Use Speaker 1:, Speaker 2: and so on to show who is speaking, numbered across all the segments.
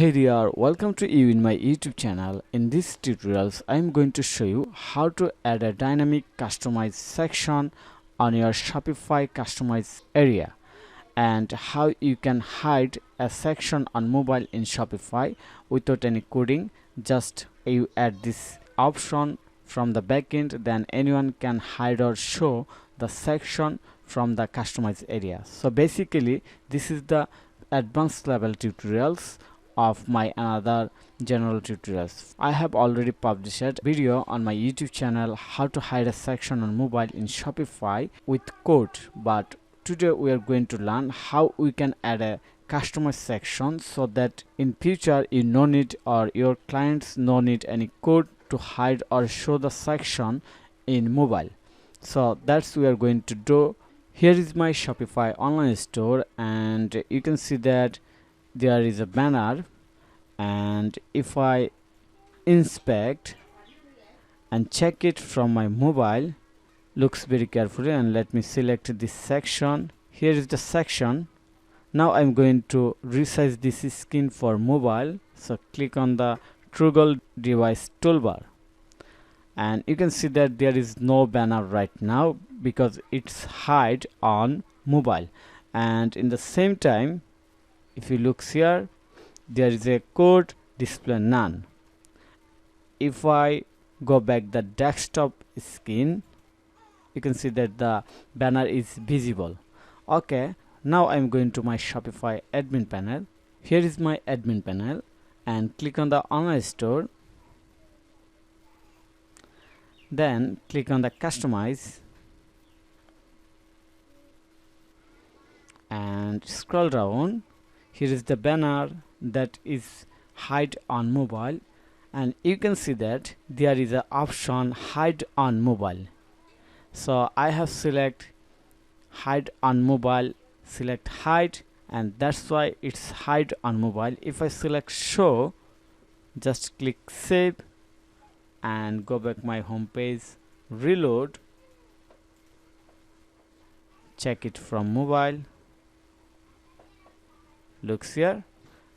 Speaker 1: Hey there, welcome to you in my YouTube channel. In this tutorials, I am going to show you how to add a dynamic customized section on your Shopify customized area and how you can hide a section on mobile in Shopify without any coding. Just you add this option from the backend, then anyone can hide or show the section from the customized area. So basically this is the advanced level tutorials of my another general tutorials. I have already published a video on my YouTube channel how to hide a section on mobile in Shopify with code, but today we are going to learn how we can add a customer section so that in future you no need or your clients no need any code to hide or show the section in mobile. So that's we are going to do. Here is my Shopify online store and you can see that there is a banner, and if I inspect and check it from my mobile, looks very carefully, and let me select this section. Here is the section. Now I'm going to resize this skin for mobile, so click on the toggle device toolbar and you can see that there is no banner right now because it's hide on mobile. And in the same time, if you look here, there is a code display none. If I go back the desktop skin, you can see that the banner is visible. Okay, now I'm going to my Shopify admin panel. Here is my admin panel and click on the online store, then click on the customize and scroll down. Here is the banner that is hide on mobile, and you can see that there is an option hide on mobile. So I have select hide on mobile, select hide, and that's why it's hide on mobile. If I select show, just click save and go back my home page, reload, check it from mobile. Looks here,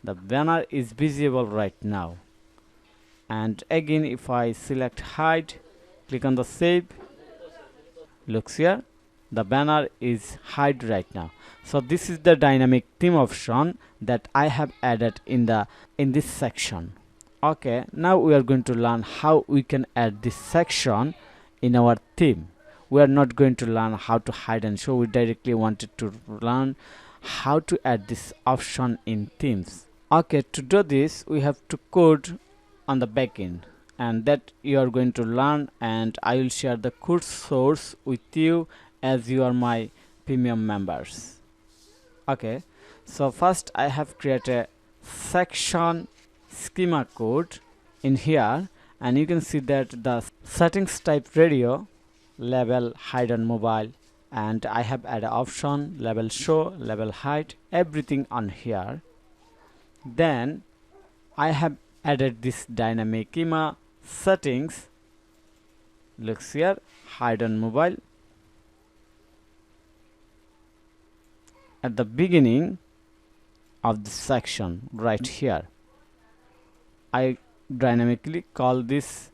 Speaker 1: the banner is visible right now. And again, if I select hide, click on the save, looks here, the banner is hide right now. So this is the dynamic theme option that I have added in this section. Okay, now we are going to learn how we can add this section in our theme. We are not going to learn how to hide and show. We directly wanted to learn how to add this option in themes. Okay, to do this we have to code on the backend, and that you are going to learn, and I will share the code source with you as you are my premium members. Okay, so first I have created a section schema code in here, and you can see that the settings type radio, label hide on mobile, and I have added option label show, label hide, everything on here. Then I have added this dynamic schema settings, looks here, hide on mobile. At the beginning of the section right here, I dynamically call this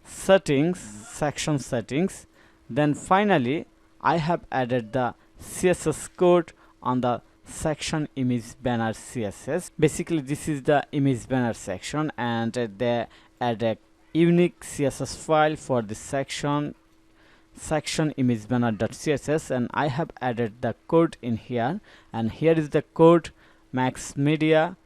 Speaker 1: settings, section settings. Then finally I have added the CSS code on the section image banner CSS. Basically this is the image banner section, and they add a unique CSS file for the section image banner.css, and I have added the code in here, and here is the code max media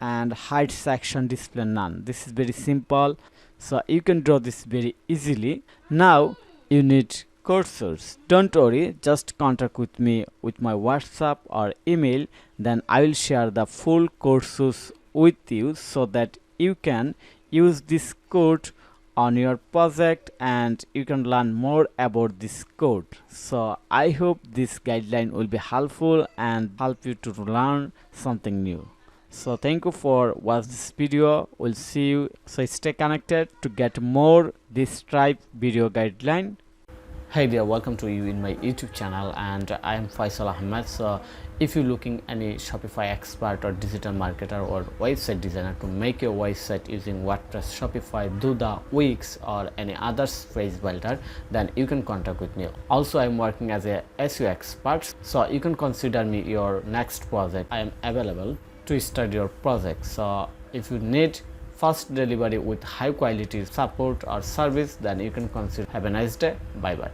Speaker 1: and hide section display none. This is very simple, so you can draw this very easily. Now you need code source. Don't worry, just contact with me with my WhatsApp or email, then I will share the full code source with you so that you can use this code on your project and you can learn more about this code. So I hope this guideline will be helpful and help you to learn something new. So thank you for watching this video. We'll see you. So stay connected to get more this type video guideline. Hey there, welcome to you in my YouTube channel, and I am Foysal Ahmed. So If you're looking any Shopify expert or digital marketer or website designer to make your website using WordPress, Shopify, Duda, Wix or any other page builder, then you can contact with me. Also, I'm working as a SEO expert, so you can consider me your next project. I am available to start your project. So if you need fast delivery with high quality support or service, then you can consider. Have a nice day. Bye bye.